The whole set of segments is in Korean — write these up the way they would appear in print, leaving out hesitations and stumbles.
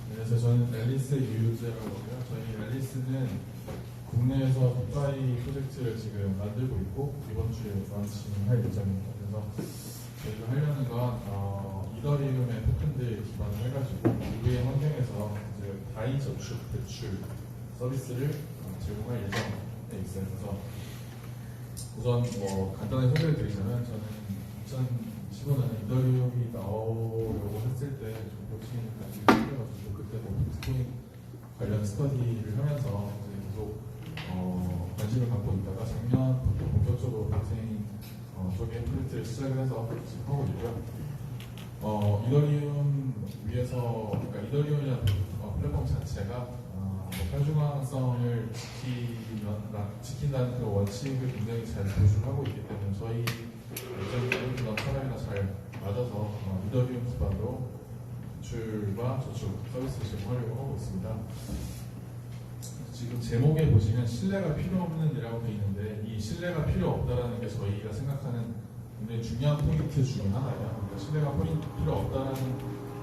그래서 저는 앨리스의 유유제라고 하고요. 저희 앨리스는 국내에서 디파이 프로젝트를 지금 만들고 있고 이번 주에 런칭할 예정입니다. 그래서 저희가 하려는 건 이더리움의 토큰들 기반을 해가지고 우리의 환경에서 이제 다이 저축 대출 서비스를 제공할 예정에 있어요. 그래서 우선 간단하게 소개를 드리자면 저는 2015년에 이더리움이 나오려고 했을 때 좀 고치는 가지고 생겨가지고 그때 비트코인 관련 스터디를 하면서 이제 계속 관심을 갖고 있다가 작년부터 본격적으로 블록체인 쪽에 프로젝트를 시작을 해서 지금 하고 있고요. 이더리움 위에서 그러니까 이더리움이라는 플랫폼 자체가 편중앙성을 지킨다는 그 원칙을 굉장히 잘 보수하고 있기 때문에 저희 예전에 그런 사람이나 잘 맞아서 이더리움 기반으로 대출과 저축 서비스를 제공하려고 하고 있습니다. 지금 제목에 보시면 신뢰가 필요 없는 이라고 되어 있는데 이 신뢰가 필요 없다라는 게 저희가 생각하는 굉장히 중요한 포인트 중에 하나예요. 그러니까 신뢰가 필요 없다는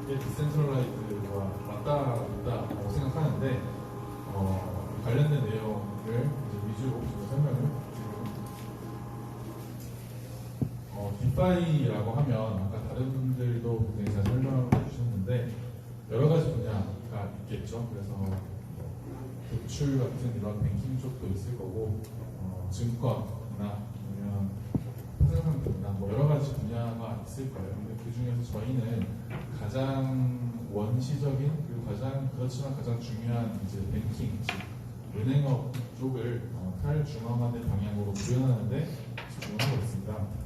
게 디센트럴라이즈와 맞다라고 생각하는데 관련된 내용을 이제 위주로 좀 설명을 드리고 디파이라고 하면 아까 다른 분들도 굉장히 잘 설명을 해주셨는데 여러 가지 분야가 있겠죠. 그래서 대출 같은 이런 뱅킹 쪽도 있을 거고 증권이나 아니면 화장상품이나 여러 가지 분야가 있을 거예요. 근데 그 중에서 저희는 가장 원시적인 그리고 그렇지만 가장 중요한 이제 뱅킹, 즉 은행업 쪽을 탈중앙화된 방향으로 구현하는데 집중하고 있습니다.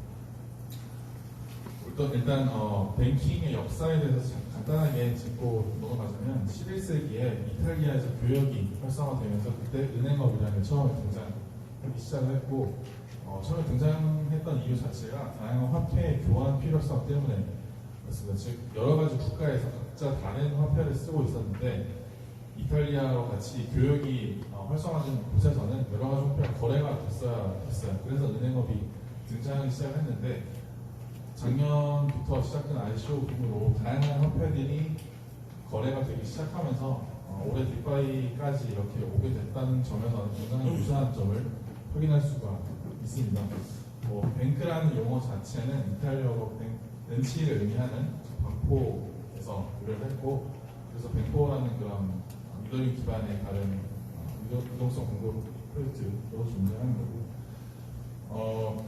일단 뱅킹의 역사에 대해서 간단하게 짚고 넘어가자면 11세기에 이탈리아에서 교역이 활성화되면서 그때 은행업이라는 게 처음에 등장하기 시작을 했고 처음에 등장했던 이유 자체가 다양한 화폐의 교환 필요성 때문에였습니다. 즉 여러 가지 국가에서 각자 다른 화폐를 쓰고 있었는데 이탈리아와 같이 교역이 활성화된 곳에서는 여러 가지 화폐가 거래가 됐어요. 그래서 은행업이 등장하기 시작했는데 작년부터 시작된 ICO 붐으로 다양한 화폐들이 거래가 되기 시작하면서 올해 디파이까지 이렇게 오게 됐다는 점에서는 굉장히 유사한 점을 확인할 수가 있습니다. 뱅크라는 용어 자체는 이탈리아어로 벤치를 의미하는 반포에서 유래를 했고 그래서 뱅코라는 그런 이더리움 기반의 다른 유동성 공급 프로젝트로 존재하는 거고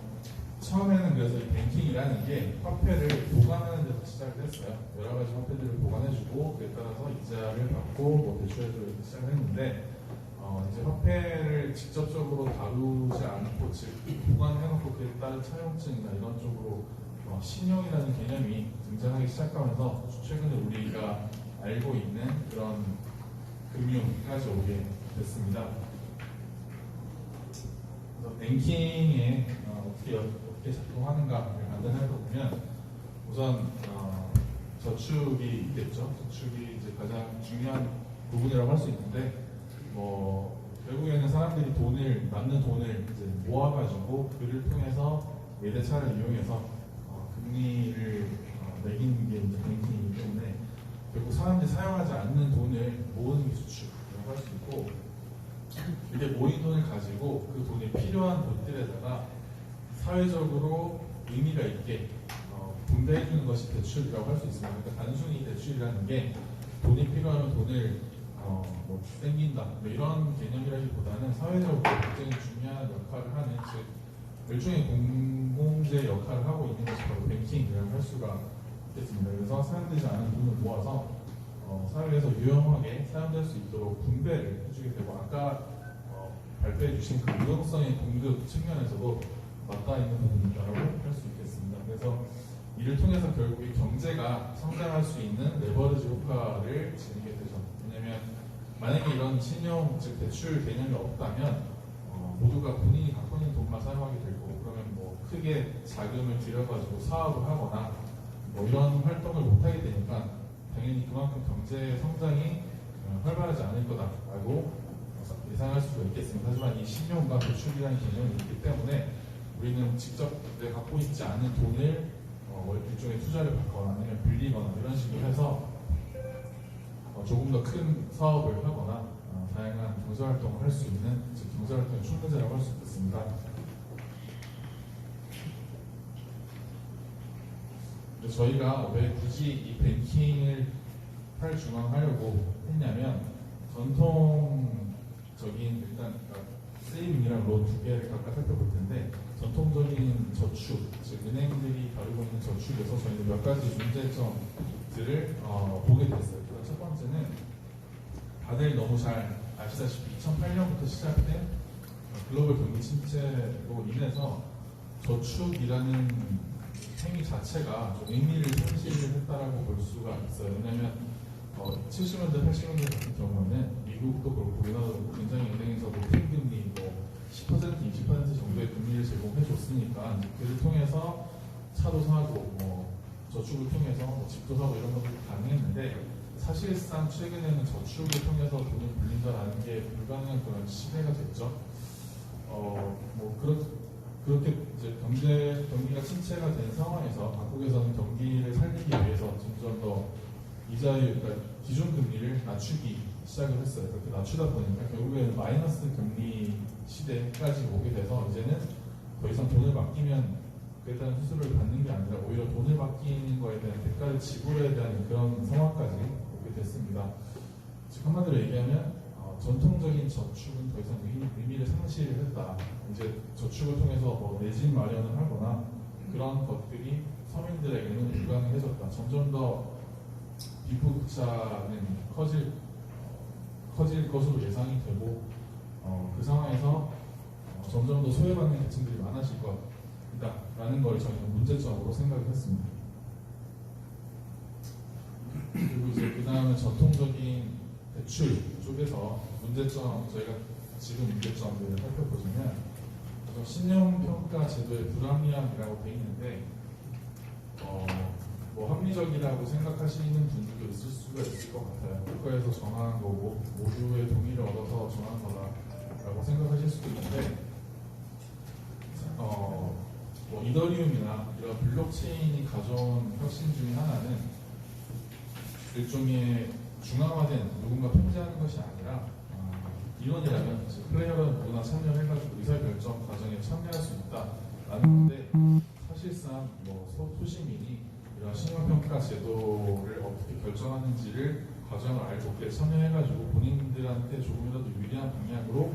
처음에는 그래서 이 뱅킹이라는 게 화폐를 보관하는 데서 시작을 했어요. 여러 가지 화폐들을 보관해주고 그에 따라서 이자를 받고 대출해주고 이렇게 시작을 했는데 이제 화폐를 직접적으로 다루지 않고 즉 보관해놓고 그에 따른 차용증이나 이런 쪽으로 신용이라는 개념이 등장하기 시작하면서 최근에 우리가 알고 있는 그런 금융까지 오게 됐습니다. 그래서 뱅킹에 어떻게 작동하는가를 간단하게 보면 우선 저축이 있겠죠. 저축이 이제 가장 중요한 부분이라고 할 수 있는데 결국에는 사람들이 남는 돈을 이제 모아가지고 그를 통해서 외대차를 이용해서 금리를 매기는 게 이제 뱅킹이기 때문에 결국 사람들이 사용하지 않는 돈을 모으는 게 저축이라고 할 수 있고 이게 모인 돈을 가지고 그 돈이 필요한 곳들에다가 사회적으로 의미가 있게 분배해주는 것이 대출이라고 할 수 있습니다. 그러니까 단순히 대출이라는 게 돈이 필요하면 돈을 땡긴다 이런 개념이라기보다는 사회적으로 굉장히 중요한 역할을 하는 즉 일종의 공공재 역할을 하고 있는 것이 바로 뱅킹이라고 할 수가 있겠습니다. 그래서 사용되지 않은 돈을 모아서 사회에서 유용하게 사용될 수 있도록 분배를 해주게 되고 아까 발표해 주신 그 유동성의 공급 측면에서도 맞닿아 있는 부분이라고 할 수 있겠습니다. 그래서 이를 통해서 결국 이 경제가 성장할 수 있는 레버리지 효과를 지니게 되죠. 왜냐하면 만약에 이런 신용 즉 대출 개념이 없다면 모두가 본인이 갖고 있는 돈만 사용하게 되고 그러면 크게 자금을 들여가지고 사업을 하거나 이런 활동을 못하게 되니까 당연히 그만큼 경제 성장이 활발하지 않을 거다라고 예상할 수가 있겠습니다. 하지만 이 신용과 대출이라는 개념이 있기 때문에 우리는 직접 내가 갖고 있지 않은 돈을 일종의 투자를 받거나 아니면 빌리거나 이런 식으로 해서 조금 더 큰 사업을 하거나 다양한 경제활동을 할 수 있는, 즉 경제활동의 충분자라고 할 수 있겠습니다. 근데 저희가 왜 굳이 이 뱅킹을 탈중앙하려고 했냐면, 전통적인 일단 세이빙이랑 론 두 개를 각각 살펴볼 텐데, 전통적인 저축, 즉 은행들이 다루고 있는 저축에서 저희는 몇 가지 문제점들을 보게 됐어요. 첫 번째는 다들 너무 잘 아시다시피 2008년부터 시작된 글로벌 경기 침체로 인해서 저축이라는 행위 자체가 좀 의미를 상실했다라고 볼 수가 있어요. 왜냐하면 70년대, 80년대 같은 경우는 미국도 그렇고 우리나라도 그렇고 굉장히 은행에서 높은 금리 10%, 20% 정도의 금리를 제공해 줬으니까 그를 통해서 차도 사고 저축을 통해서 집도 사고 이런 것들이 가능했는데, 사실상 최근에는 저축을 통해서 돈을 불린다라는 게 불가능한 그런 시대가 됐죠. 그렇게 이제 경기가 침체가 된 상황에서 각국에서는 경기를 살리기 위해서 점점 더 이자율, 그러니까 기준금리를 낮추기 시작을 했어요. 그렇게 낮추다 보니까 결국에는 마이너스 금리 시대까지 오게 돼서 이제는 더 이상 돈을 맡기면 그에 대한 수수료를 받는 게 아니라 오히려 돈을 맡기는 거에 대한 대가를 지불해야 되는 그런 상황까지 오게 됐습니다. 즉 한마디로 얘기하면 전통적인 저축은 더 이상 의미를 상실했다. 이제 저축을 통해서 내 집 마련을 하거나 그런 것들이 서민들에게는 불가능해졌다. 점점 더 빈부격차는 커질 것으로 예상이 되고 그 상황에서 점점 더 소외받는 계층들이 많아질 것이다라는 걸 저희는 문제점으로 생각을 했습니다. 그리고 이제 그 다음에 전통적인 대출 쪽에서 문제점, 저희가 지금 문제점들을 살펴보시면 신용평가 제도의 불합리함이라고 되어 있는데 합리적이라고 생각하시는 분들도 있을 수가 있을 것 같아요. 국가에서 정한 거고 모두의 동의를 얻어서 정한 거다라고 생각하실 수도 있는데, 이더리움이나 이런 블록체인이 가져온 혁신 중에 하나는 일종의 중앙화된 누군가 통제하는 것이 아니라 이론이라면 플레이어는 누구나 참여해가지고 의사결정 과정에 참여할 수 있다라는 건데, 사실상 소시민이 이런 신용평가 제도를 어떻게 결정하는지를 과정을 알고 그에 참여해가지고 본인들한테 조금이라도 유리한 방향으로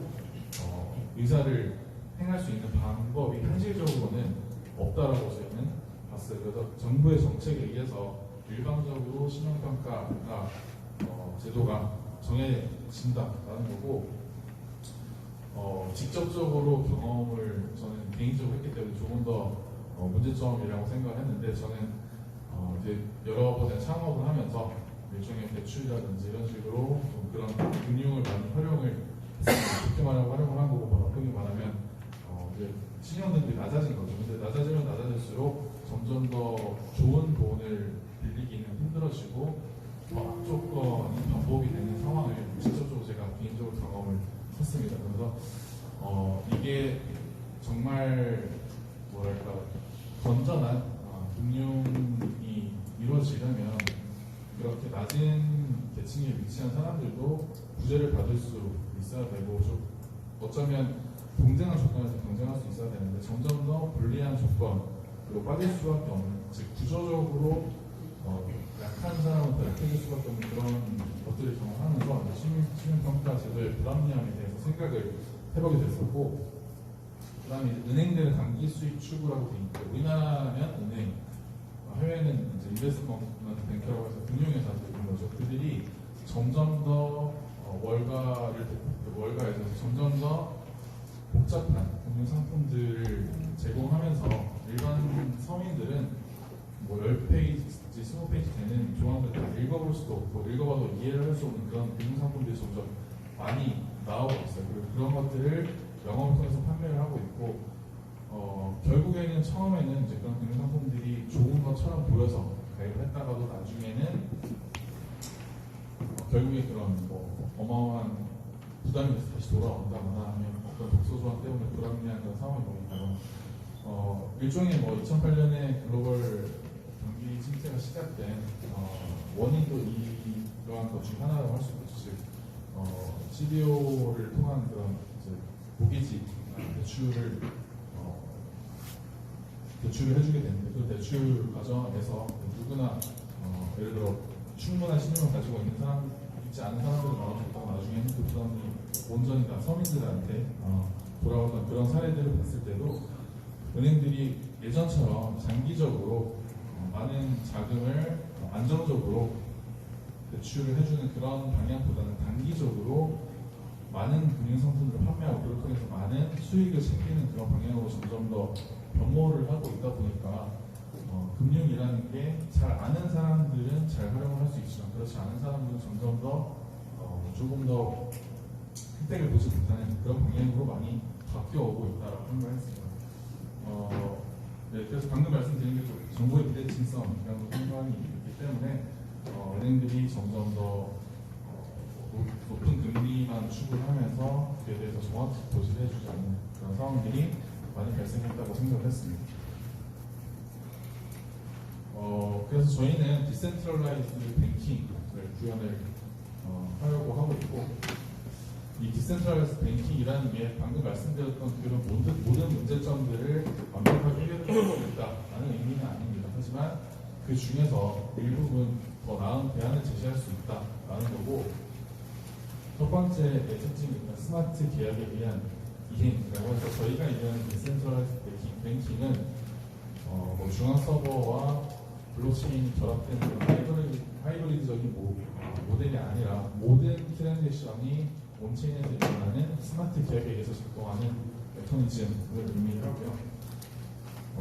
의사를 행할 수 있는 방법이 현실적으로는 없다라고 저희는 봤어요. 그래서 정부의 정책에 의해서 일방적으로 신용평가가 제도가 정해진다라는 거고, 직접적으로 경험을 저는 개인적으로 했기 때문에 조금 더 문제점이라고 생각을 했는데, 저는 이제 여러 번의 창업을 하면서 일종의 대출이라든지 이런 식으로 좀 그런 금융을 많이 활용을 좋게 말하고 활용을 한 거고, 나쁘게 말하면 이제 신용등급이 낮아진 거죠. 근데 낮아지면 낮아질수록 점점 더 좋은 돈을 빌리기는 힘들어지고 악조건이 반복이 되는 상황을 직접적으로 제가 개인적으로 경험을 했습니다. 그래서 이게 정말 건전한 금융이 이루어지려면 그렇게 낮은 계층에 위치한 사람들도 구제를 받을 수 있어야 되고, 어쩌면 동등한 조건에서 경쟁할 수 있어야 되는데 점점 더 불리한 조건으로 빠질 수밖에 없는, 즉 구조적으로 약한 사람은 더 약해질 수밖에 없는 그런 것들을 경험하면서 신용평가 제도의 불합리함에 대해서 생각을 해보게 됐었고, 그 다음에 은행들은 단기 수익 추구라고 되어 있는데, 우리나라면 은행, 해외는 이제 인베스트먼트 뱅크라고 해서 금융회사들인 거죠. 그들이 점점 더 월가에서 점점 더 복잡한 금융 상품들을 제공하면서 일반 서민들은 10페이지, 20페이지 되는 조항들 다 읽어볼 수도 없고 읽어봐도 이해를 할 수 없는 그런 금융 상품들이 점점 많이 나오고 있어요. 그리고 그런 것들을 영업을 통해서 판매를 하고 있고, 결국에는 처음에는 이제 그런 금융 상품들이 좋은 것처럼 보여서 가입을 했다가도 나중에는 결국에 그런 어마어마한 부담이 돼서 다시 돌아온다거나 아니면 어떤 독소 조항 때문에 불합리한 그런 상황이 오니까 일종의 2008년에 글로벌 경기 침체가 시작된 원인도 이러한 것 중 하나라고 할 수 있죠. 즉 CDO를 통한 그런 이제 모기지 대출을 해주게 되는데 그 대출 과정에서 누구나 예를 들어 충분한 신용을 가지고 있지 않은 사람들은 나중에는 그 부담이 온전히 다 서민들한테 돌아오는 그런 사례들을 봤을 때도 은행들이 예전처럼 장기적으로 많은 자금을 안정적으로 대출을 해주는 그런 방향보다는 단기적으로 많은 금융 상품들을 판매하고 그걸 통해서 많은 수익을 챙기는 그런 방향으로 점점 더 변모를 하고 있다 보니까 금융이라는 게 잘 아는 사람들은 잘 활용을 할 수 있지만 그렇지 않은 사람들은 점점 더 조금 더 혜택을 보지 못하는 그런 방향으로 많이 바뀌어오고 있다고 생각했습니다. 네, 그래서 방금 말씀드린 게 정보의 비대칭성이라는 상관이 있기 때문에 은행들이 점점 더 높은 금리만 추구하면서 그에 대해서 정확히 보시를 해주지 않는 그런 상황들이 많이 발생했다고 생각을 했습니다. 그래서 저희는 디센트럴라이즈 뱅킹을 구현을 하려고 하고 있고 이 디센트럴라이즈 뱅킹이라는 게 방금 말씀드렸던 그런 모든 문제점들을 완벽하게 해결하겠다라는 의미는 아닙니다. 하지만 그 중에서 일부분 더 나은 대안을 제시할 수 있다라는 거고 첫 번째의 특징은 스마트 계약에 의한 이행이라고 해서 저희가 얘기하는 디센트럴라이즈 뱅킹은 중앙 서버와 블록체인이 결합된 하이브리드적인 모델이 아니라 모든 트랜잭션이 온체인에서 일어나는 스마트 계약에 의해서 작동하는 메커니즘을 의미하고요.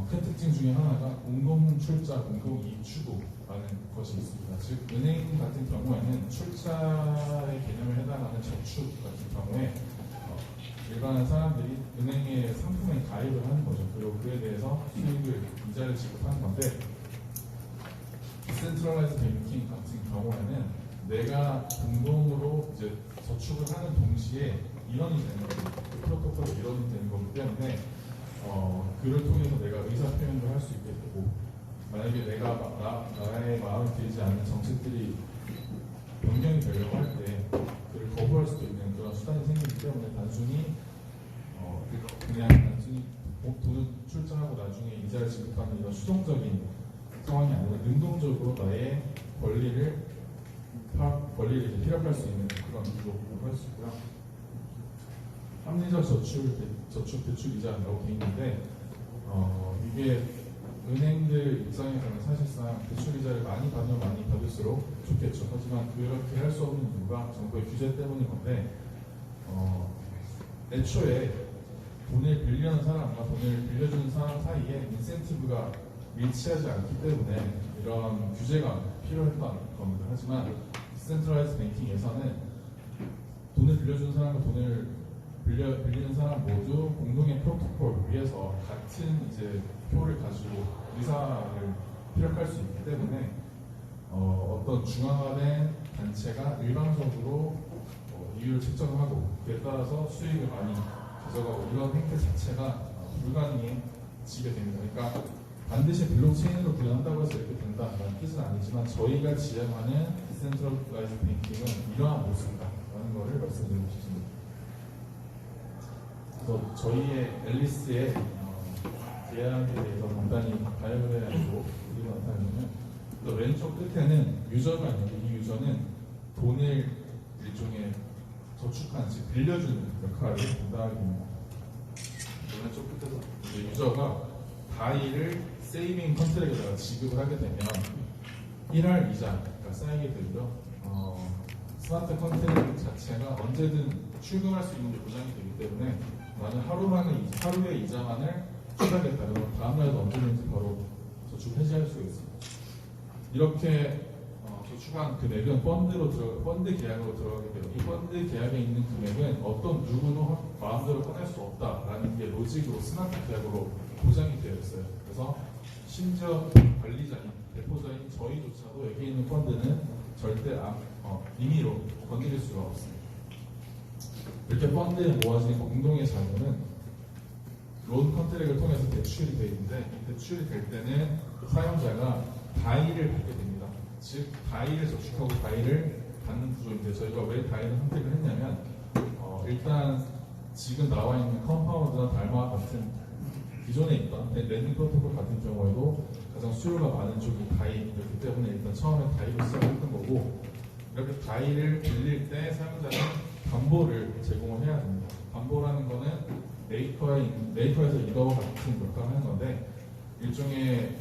큰 특징 중에 하나가 공동 출자, 공동 이익 추구라는 것이 있습니다. 즉 은행 같은 경우에는 출자의 개념에 해당하는 저축 같은 경우에 일반한 사람들이 은행의 상품에 가입을 하는 거죠. 그리고 그에 대해서 수익을 이자를 지급하는 건데 디센트럴라이즈 뱅킹 같은 경우에는 내가 공동으로 이제 저축을 하는 동시에 일원이 되는 거죠. 프로토콜의 일원이 되는 거기 때문에 그를 통해서 내가 의사 표현도 할 수 있게 되고 만약에 내가 나의 마음에 들지 않는 정책들이 변경이 되려고 할 때 그를 거부할 수도 있는 그런 수단이 생기기 때문에 단순히 돈을 출자하고 나중에 이자를 지급하는 이런 수동적인 상황이 아니라 능동적으로 나의 권리를 이제 피력할 수 있는 그런 구조로 할 수 있고요. 합리적 저축 대출 이자라고 되어 있는데 이게 은행들 입장에서는 사실상 대출 이자를 많이 받으면 많이 받을수록 좋겠죠. 하지만 그렇게 할 수 없는 이유가 정부의 규제 때문인 건데 애초에 돈을 빌리는 사람과 돈을 빌려주는 사람 사이에 인센티브가 일치하지 않기 때문에 이런 규제가 필요했던 겁니다. 하지만 디센트럴라이즈 뱅킹에서는 돈을 빌려주는 사람과 돈을 빌리는 사람 모두 공동의 프로토콜 위에서 같은 이제 표를 가지고 의사를 피력할 수 있기 때문에 어떤 중앙화된 단체가 일방적으로 이유를 책정하고 그에 따라서 수익을 많이 가져가고 이런 행태 자체가 불가능해지게 됩니다. 그러니까 반드시 블록체인으로 구현한다고 해서 이렇게 된다는 뜻은 아니지만 저희가 지향하는 디센트럴라이즈 뱅킹은 이러한 모습이다라는 것을 말씀드리고 싶습니다. 그래서 저희의 앨리스의 계약에 대해서 간단히 다이어그램으로 그리고 나타내면 왼쪽 끝에는 유저가 있는데 이 유저는 돈을 일종의 저축한, 즉 빌려주는 역할을 담당하게 됩니다. 왼쪽 끝에서 이제 유저가 다이를 세이빙 컨트랙에다가 지급을 하게 되면 1할 이자가 쌓이게 되고요. 스마트 컨트랙 자체가 언제든 출금할 수 있는 게 보장이 되기 때문에 나는 하루의 이자만을 추가하겠다. 그러면 다음날도 언제든지 바로 저축 해지할 수가 있습니다. 이렇게 저축한 금액은 펀드 계약으로 들어가게 돼요. 이 펀드 계약에 있는 금액은 어떤 누구도 마음대로 꺼낼 수 없다라는 게 로직으로 스마트 계약으로 보장이 되어 있어요. 그래서 심지어 관리자인, 대표자인 저희조차도 여기 있는 펀드는 절대 임의로 건드릴 수가 없습니다. 이렇게 펀드에 모아진 공동의 자금은 론 컨트랙을 통해서 대출이 되어 있는데, 대출이 될 때는 사용자가 다이를 받게 됩니다. 즉 다이를 저축하고 다이를 받는 구조인데, 저희가 왜 다이를 선택을 했냐면 일단 지금 나와 있는 컴파운드나 달마와 같은 기존에 있던 랜딩 프로토콜 같은 경우에도 가장 수요가 많은 쪽이 다이였기 때문에 일단 처음에 다이로 시작했던 거고, 이렇게 다이를 빌릴 때 사용자는 담보를 제공을 해야 됩니다. 담보라는 거는 메이커에서 이거와 같은 역할을 하는 건데, 일종의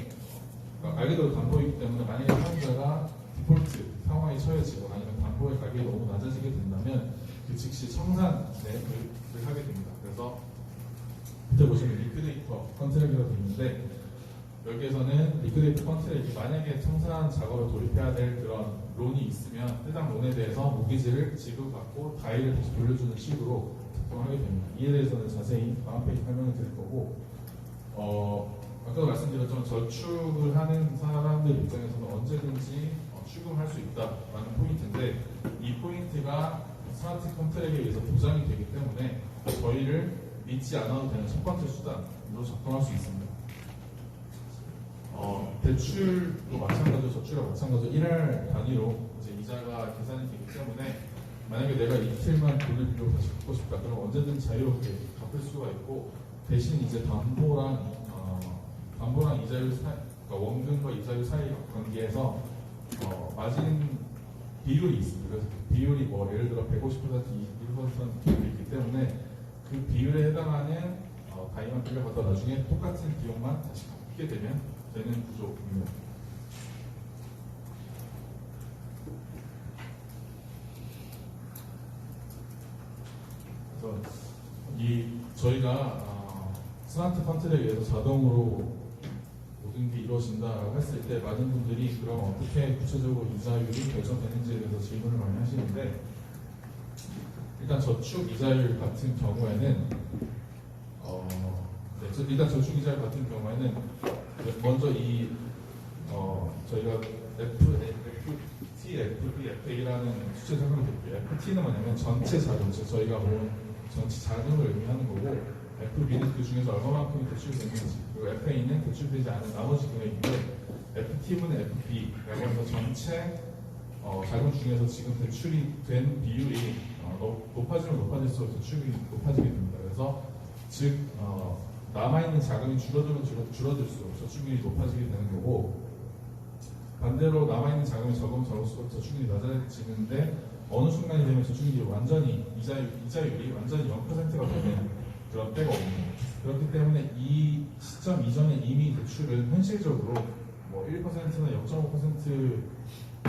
말 그대로 담보이기 때문에 만약에 사용자가 디폴트 상황에 처해지고 아니면 담보의 가격이 너무 낮아지게 된다면 그 즉시 청산을 하게 됩니다. 그래서 밑에 보시면 리퀴데이터 컨트랙이라고 되어 있는데, 여기에서는 리퀴데이터 컨트랙이 만약에 청산 작업을 돌입해야 될 그런 론이 있으면 해당 론에 대해서 모기지를 지급받고 다이를 다시 돌려주는 식으로 작동하게 됩니다. 이에 대해서는 자세히 다음 페이지 설명을 드릴 거고, 아까도 말씀드렸지만 저축을 하는 사람들 입장에서는 언제든지 출금할 수 있다라는 포인트인데, 이 포인트가 스마트 컨트랙에 의해서 보장이 되기 때문에 저희를 믿지 않아도 되는 첫 번째 수단으로 작동할 수 있습니다. 대출도 마찬가지로 저축과 마찬가지로 1할 단위로 이제 이자가 계산이 되기 때문에 만약에 내가 이틀만 돈을 빌려고 다시 갚고 싶다 그러면 언제든 자유롭게 갚을 수가 있고, 대신 이제 담보랑 이자율 그러니까 원금과 이자율 사이 관계에서 마진 비율이 있습니다. 그래서 그 비율이 뭐 예를 들어 150% 1% 비율이 있기 때문에 그 비율에 해당하는 다이만 빌려받다 나중에 똑같은 비용만 다시 갚게 되는 구조입니다. 그래서 저희가 스마트 컨트랙에 의해서 자동으로 모든 게 이루어진다라고 했을 때 많은 분들이 그럼 어떻게 구체적으로 이자율이 결정되는지에 대해서 질문을 많이 하시는데, 일단 저축 이자율 같은 경우에는 먼저 저희가 FT, FB, FA라는 수치 설명을 드릴게요. FT는 뭐냐면 전체 자금, 즉 저희가 모은 전체 자금을 의미하는 거고, FB는 그 중에서 얼마만큼이 대출되는지, 그리고 FA는 대출되지 않은 나머지 금액인데, FT분은 FB라고 해서 전체 자금 중에서 지금 대출이 된 비율이 높아지면 높아질수록 대출이 높아지게 됩니다. 그래서 즉 남아있는 자금이 줄어들면 줄어들수록 저축률이 높아지게 되는 거고, 반대로 남아있는 자금이 적으면 적을수록 저축률이 낮아지는데, 어느 순간이 되면 저축률이 완전히 이자율이 완전히 0%가 되는 그런 때가 옵니다. 그렇기 때문에 이 시점 이전에 이미 대출은 현실적으로 뭐 1%나 0.5%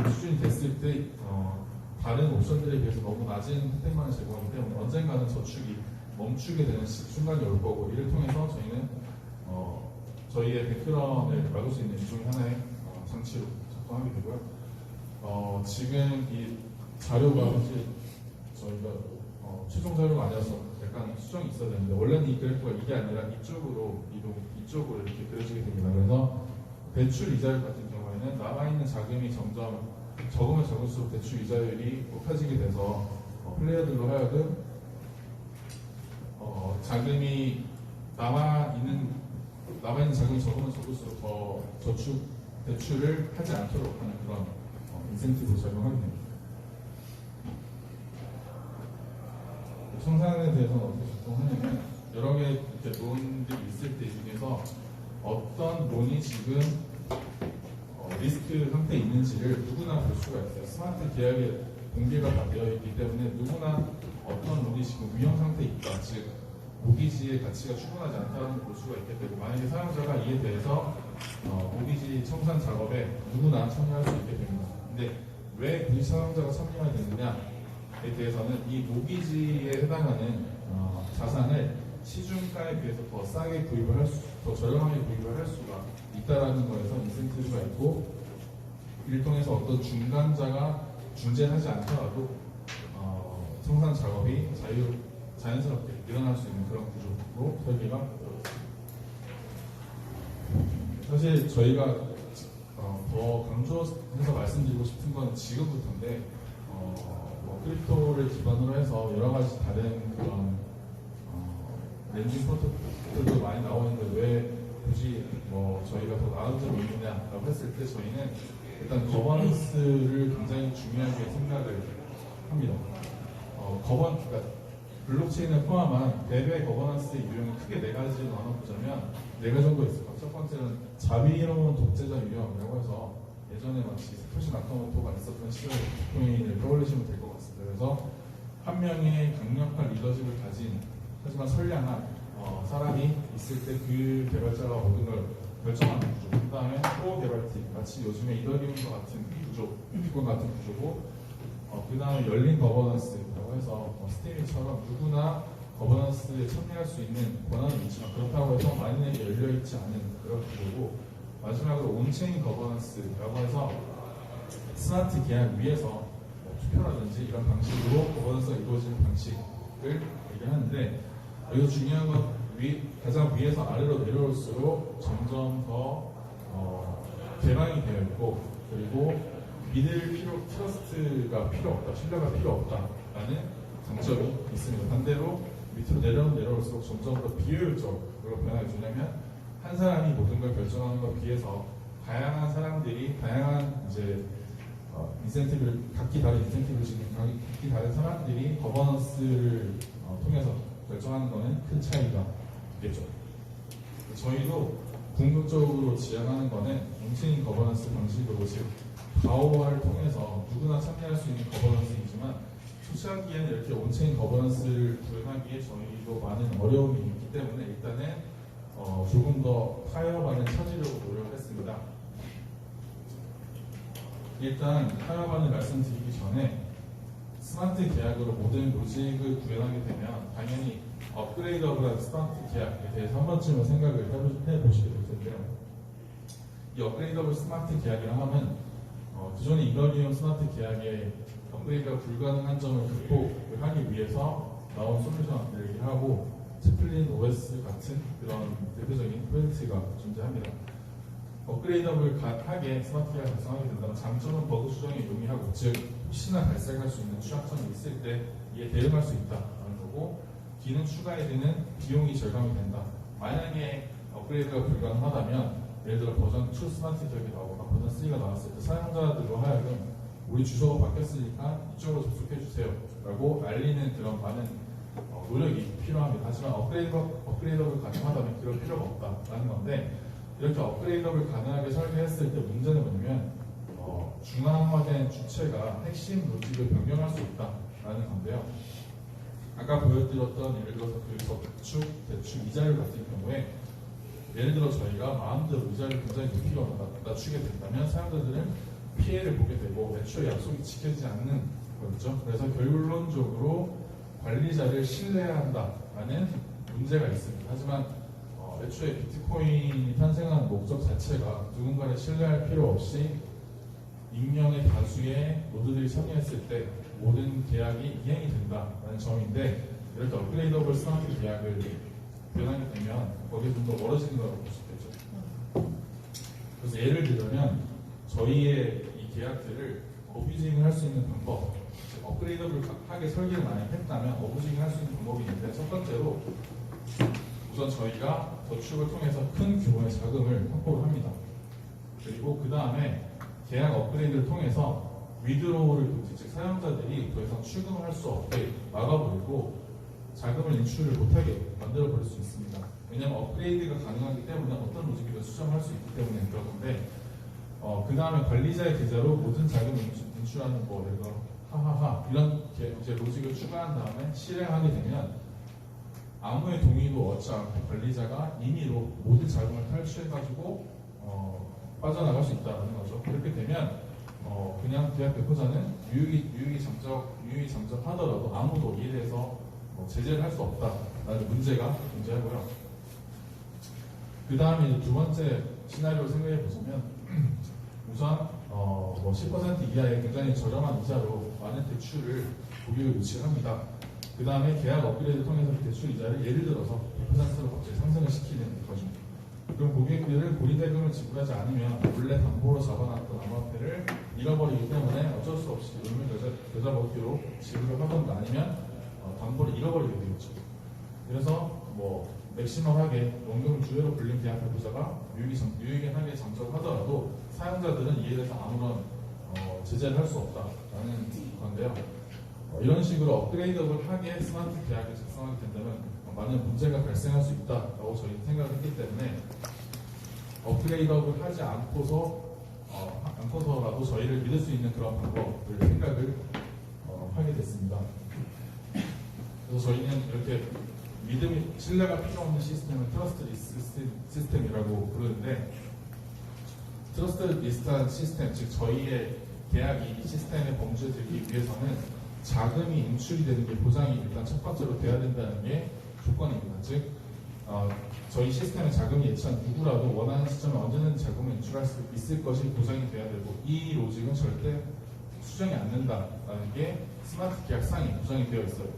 수준이 됐을 때 다른 옵션들에 비해서 너무 낮은 혜택만을 제공하기 때문에 언젠가는 저축이 멈추게 되는 순간이 올 거고, 이를 통해서 저희는 저희의 백그라운드를 막을 수 있는 일종의 하나의 장치로 작동하게 되고요. 지금 이 자료가 사실 저희가 최종 자료가 아니어서 약간 수정이 있어야 되는데, 원래는 이 그래프가 이게 아니라 이쪽으로 이렇게 그려지게 됩니다. 그래서 대출 이자율 같은 경우에는 남아있는 자금이 점점 적으면 적을수록 대출 이자율이 높아지게 돼서 플레이어들로 하여금 자금이 남아있는 자금이 적으면 적을수록 더 대출을 하지 않도록 하는 그런 인센티브를 적용하게 됩니다. 청산에 대해서는 어떻게 작동하냐면, 여러 개 이렇게 론들이 있을 때 중에서 어떤 론이 지금 리스크 상태에 있는지를 누구나 볼 수가 있어요. 스마트 계약에 공개가 다 되어 있기 때문에 누구나 어떤 론이 지금 위험 상태에 있다, 즉 모기지의 가치가 충분하지 않다는 걸 볼 수가 있게 되고, 만약에 사용자가 이에 대해서 모기지 청산 작업에 누구나 참여할 수 있게 됩니다. 근데 왜 굳이 사용자가 참여해야 되느냐에 대해서는 이 모기지에 해당하는 자산을 시중가에 비해서 더 싸게 더 저렴하게 구입을 할 수가 있다라는 거에서 인센티브가 있고, 이를 통해서 어떤 중간자가 중재하지 않더라도 청산 작업이 자연스럽게 일어날 수 있는 그런 구조로 설계가 되어 있습니다. 사실 저희가 더 강조해서 말씀드리고 싶은 건 지금부터인데, 크립토를 기반으로 해서 여러 가지 다른 그런 렌징 프로토콜도 많이 나오는데 왜 굳이 저희가 더 나은 점이 있느냐라고 했을 때 저희는 일단 거버넌스를 굉장히 중요하게 생각을 합니다. 그러니까 블록체인을 포함한 웹의 거버넌스의 유형은 크게 네 가지로 나눠보자면 네 가지 정도 있을 거예요. 첫 번째는 자비로운 독재자 유형이라고 해서 예전에 마치 사토시 나카모토가 있었던 시절의 비트코인을 떠올리시면 될 것 같습니다. 그래서 한 명의 강력한 리더십을 가진 하지만 선량한 사람이 있을 때 그 개발자가 모든 걸 결정하는 구조. 그 다음에 코어 개발팀, 마치 요즘에 이더리움과 같은 구조, 비트코인 같은 구조고, 그 다음에 열린 거버넌스라고 해서 스테이미처럼 누구나 거버넌스에 참여할 수 있는 권한은 있지만 그렇다고 해서 만인에게 열려있지 않은 그런 구조고, 마지막으로 온체인 거버넌스라고 해서 스마트 계약 위에서 투표라든지 이런 방식으로 거버넌스가 이루어지는 방식을 얘기하는데, 여기서 중요한 건 가장 위에서 아래로 내려올수록 점점 더 개방이 되어 있고, 그리고 트러스트가 필요 없다, 신뢰가 필요 없다라는 장점이 있습니다. 반대로 밑으로 내려올수록 점점 더 비효율적으로 변하게 되냐면 한 사람이 모든 걸 결정하는 것에 비해서 다양한 사람들이 다양한 각기 다른 인센티브를 지닌 각기 다른 사람들이 거버넌스를 통해서 결정하는 것은 큰 차이가 있겠죠. 저희도 궁극적으로 지향하는 것은 온체인 거버넌스 방식으로 즉 다오화를 통해서 누구나 참여할 수 있는 거버넌스이지만 초창기에는 이렇게 온체인 거버넌스를 구현하기에 저희도 많은 어려움이 있기 때문에 일단은 조금 더 타협안을 찾으려고 노력했습니다. 일단 타협안을 말씀드리기 전에 스마트 계약으로 모든 로직을 구현하게 되면 당연히 업그레이더블한 스마트 계약에 대해서 한 번쯤은 생각을 해보시게 될 텐데요. 이 업그레이더블 스마트 계약이라 하면 기존의 이더리움 스마트 계약의 업그레이드가 불가능한 점을 극복을 하기 위해서 나온 솔루션을 얘기하고 제플린 OS 같은 그런 대표적인 프로젝트가 존재합니다. 업그레이더블 하게 스마트 계약을 작성하게 된다면 장점은 버그 수정에 용이하고 즉 혹시나 발생할 수 있는 취약점이 있을 때 이에 대응할 수 있다라는 거고, 기능 추가에 드는 비용이 절감이 된다. 만약에 업그레이드가 불가능하다면 예를 들어 버전 2 스마트 기억이 나오거나 버전 3가 나왔을 때 사용자들로 하여금 우리 주소가 바뀌었으니까 이쪽으로 접속해 주세요 라고 알리는 그런 많은 노력이 필요합니다. 하지만 업그레이더블 가능하다면 그럴 필요가 없다라는 건데, 이렇게 업그레이더블 가능하게 설계했을 때 문제는 뭐냐면 중앙화된 주체가 핵심 로직을 변경할 수 있다라는 건데요. 아까 보여드렸던 예를 들어서 그 저축, 대출, 이자율 같은 경우에 예를 들어 저희가 마음대로 이자를 굉장히 높이거나 낮추게 된다면 사용자들은 피해를 보게 되고 애초에 약속이 지켜지지 않는 거죠. 그래서 결론적으로 관리자를 신뢰해야 한다라는 문제가 있습니다. 하지만 애초에 비트코인이 탄생한 목적 자체가 누군가를 신뢰할 필요 없이 익명의 다수의 노드들이 참여했을 때 모든 계약이 이행이 된다는 점인데, 이렇게 업그레이더블 스마트 계약을 변하게 되면 거기에 좀 더 멀어지는 거라고 볼 수 있겠죠. 그래서 예를 들면 저희의 이 계약들을 어뷰징을 할 수 있는 방법, 업그레이더블 하게 설계를 많이 했다면 어뷰징을 할 수 있는 방법이 있는데, 첫 번째로 우선 저희가 저축을 통해서 큰 규모의 자금을 확보를 합니다. 그리고 그 다음에 계약 업그레이드를 통해서 위드로우를 즉 사용자들이 더 이상 출금을 할 수 없게 막아버리고 자금을 인출을 못하게 만들어버릴 수 있습니다. 왜냐하면 업그레이드가 가능하기 때문에 어떤 로직이든 수정할 수 있기 때문에 그런 건데, 그 다음에 관리자의 계좌로 모든 자금을 인출하는 예를 들어 하하하 이런 이제 로직을 추가한 다음에 실행하게 되면 아무의 동의도 얻지 않고 관리자가 임의로 모든 자금을 탈취해가지고 빠져나갈 수 있다는 거죠. 그렇게 되면 그냥 계약 배포자는 유익이 잠적하더라도 아무도 이에 대해서 제재를 할 수 없다라는 문제가 존재하고요. 그 다음에 두 번째 시나리오를 생각해 보자면 우선 10% 이하의 굉장히 저렴한 이자로 많은 대출을 고객을 유치합니다. 그 다음에 계약 업그레이드를 통해서 대출 이자를 예를 들어서 100%로 갑자기 상승을 시키는 거죠. 그럼 고객들은 고리대금을 지불하지 않으면 원래 담보로 잡아놨던 암호화폐를 잃어버리기 때문에 어쩔 수 없이 의무 계좌번호로 지불을 하던가 아니면 담보를 잃어버리게 되겠죠. 그래서 뭐 맥시멈하게 원금 주회로 불린 계약 발부자가 유의하게 장소를 하더라도 사용자들은 이에 대해서 아무런 제재를 할 수 없다라는 건데요. 이런 식으로 업그레이드업을 하게 스마트 계약을 작성하게 된다면 많은 문제가 발생할 수 있다라고 저희는 생각을 했기 때문에 업그레이드업을 하지 않고서라도 저희를 믿을 수 있는 그런 방법을 생각을 하게 됐습니다. 그래서 저희는 이렇게 신뢰가 필요 없는 시스템을 트러스트 리스트 시스템이라고 부르는데, 트러스트 리스트한 시스템, 즉 저희의 계약이 이 시스템에 범죄되기 위해서는 자금이 인출이 되는 게 보장이 일단 첫 번째로 돼야 된다는 게 조건입니다. 즉 저희 시스템에 자금이 예치한 누구라도 원하는 시점에 언제든지 자금을 인출할 수 있을 것이 보장이 돼야 되고, 이 로직은 절대 수정이 안 된다라는 게 스마트 계약상에 보장이 되어 있어요.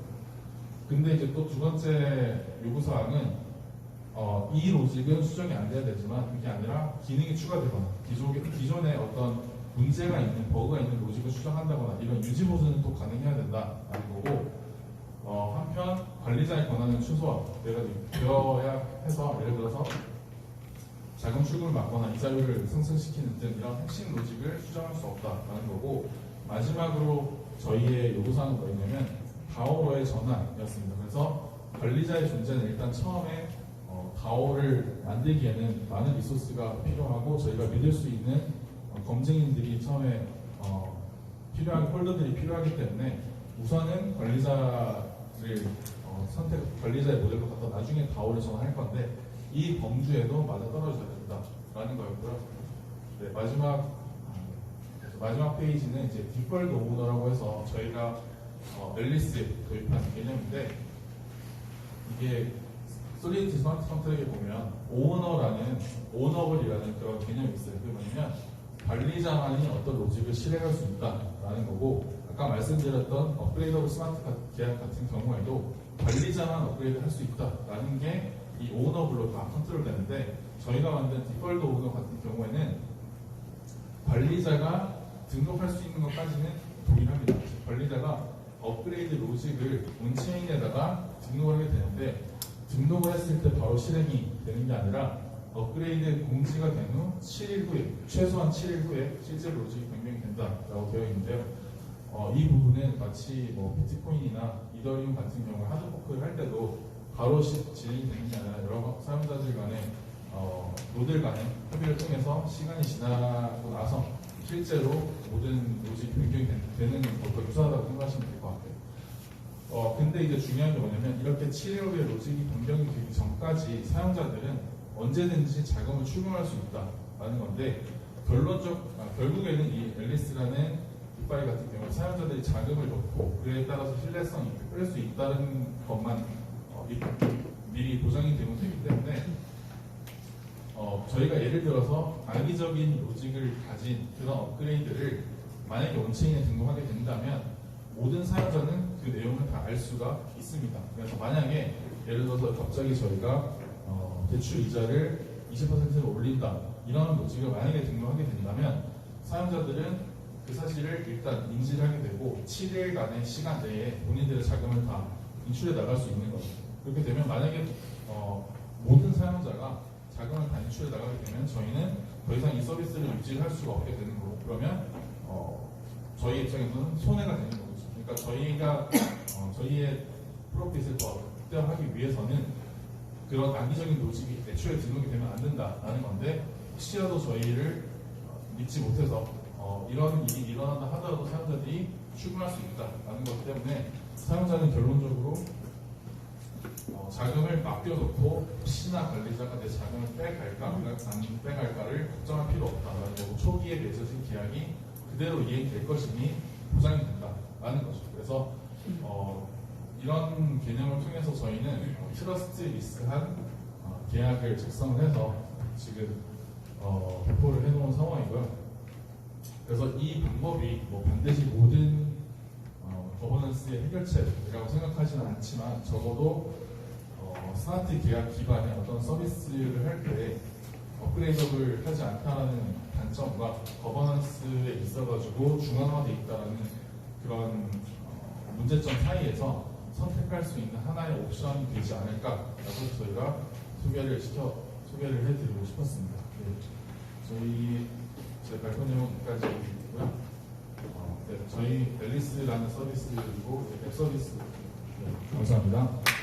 근데 이제 또 두 번째 요구사항은 이 로직은 수정이 안 돼야 되지만 그게 아니라 기능이 추가되거나 기존에 어떤 문제가 있는 버그가 있는 로직을 수정한다거나 이런 유지 보수는 또 가능해야 된다라는 거고, 한편 관리자의 권한은 최소화되어야 해서 예를 들어서 자금 출금을 막거나 이자율을 상승시키는 등 이런 핵심 로직을 수정할 수 없다라는 거고, 마지막으로 저희의 요구사항은 뭐였냐면 다오로의 전환이었습니다. 그래서 관리자의 존재는 일단 처음에 다오를 만들기에는 많은 리소스가 필요하고 저희가 믿을 수 있는 검증인들이 처음에 필요한 폴더들이 필요하기 때문에 우선은 관리자의 모델로 갖다 나중에 다오를 전환할 건데, 이 범주에도 맞아 떨어져야 된다라는 거였고요. 네, 마지막 페이지는 이제 디폴트 오너라고 해서 저희가 앨리스 도입한 개념인데, 이게 솔리디티 스마트 컨트랙에 보면 오너블이라는 그런 개념이 있어요. 그게 뭐냐면 관리자만이 어떤 로직을 실행할 수 있다라는 거고, 아까 말씀드렸던 업그레이드 오브 스마트 계약 같은 경우에도 관리자만 업그레이드 할 수 있다라는 게 이 오너블로 다 컨트롤 되는데, 저희가 만든 디폴트 오너 같은 경우에는 관리자가 등록할 수 있는 것까지는 동일합니다. 관리자가 업그레이드 로직을 온체인에다가 등록을 하게 되는데, 등록을 했을 때 바로 실행이 되는 게 아니라 업그레이드 공지가 된 후 7일 후에, 최소한 7일 후에 실제로 로직이 변경이 된다라고 되어 있는데요. 이 부분은 마치 비트코인이나 이더리움 같은 경우 하드포크를 할 때도 바로 진행이 되는 게 아니라 여러 사용자들 간의 노들 간의 협의를 통해서 시간이 지나고 나서 실제로 모든 로직이 변경이 되는 것과 유사하다고 생각하시면 될 것 같아요. 근데 이제 중요한 게 뭐냐면, 이렇게 7일 후에 로직이 변경이 되기 전까지 사용자들은 언제든지 자금을 출금할 수 있다라는 건데, 결국에는 이 앨리스라는 빅바이 같은 경우 사용자들이 자금을 넣고 그에 따라서 신뢰성이 끌 수 있다는 것만 미리 보장이 되면 되기 때문에, 저희가 예를 들어서 악의적인 로직을 가진 그런 업그레이드를 만약에 온체인에 등록하게 된다면 모든 사용자는 그 내용을 다 알 수가 있습니다. 그래서 만약에 예를 들어서 갑자기 저희가 대출 이자를 20%로 올린다, 이런 로직을 만약에 등록하게 된다면 사용자들은 그 사실을 일단 인지를 하게 되고 7일간의 시간 내에 본인들의 자금을 다 인출해 나갈 수 있는 거죠. 그렇게 되면 만약에 모든 사용자가 자금을 다 인출해 나가게 되면 저희는 더 이상 이 서비스를 유지할 수가 없게 되는 거고, 그러면 저희 입장에서는 손해가 되는 거죠. 그러니까 저희가 저희의 프로핏을 더 극대화하기 위해서는 그런 악의적인 로직이 애초에 등록이 되면 안 된다라는 건데, 혹시라도 저희를 믿지 못해서 이런 일이 일어난다 하더라도 사용자들이 출금할 수 있다라는 것 때문에 사용자는 결론적으로 자금을 맡겨놓고 혹시나 관리자가 내 자금을 빼갈까 안 빼갈까를 걱정할 필요 없다라는 거고, 초기에 맺어진 계약이 그대로 이행될 것이니 보장이 된다라는 거죠. 그래서 이런 개념을 통해서 저희는 트러스트 리스크한 계약을 작성을 해서 지금 배포를 해놓은 상황이고요. 그래서 이 방법이 반드시 모든 거버넌스의 해결책이라고 생각하지는 않지만, 적어도 스마트 계약 기반의 어떤 서비스를 할 때 업그레이더블 하지 않다라는 단점과 거버넌스에 있어가지고 중앙화되어 있다는 그런 문제점 사이에서 선택할 수 있는 하나의 옵션이 되지 않을까라고 저희가 소개를 해드리고 싶었습니다. 네. 제 발표 내용 여기까지 있고요. 네, 저희 앨리스라는 서비스 그리고 웹 서비스. 네, 감사합니다.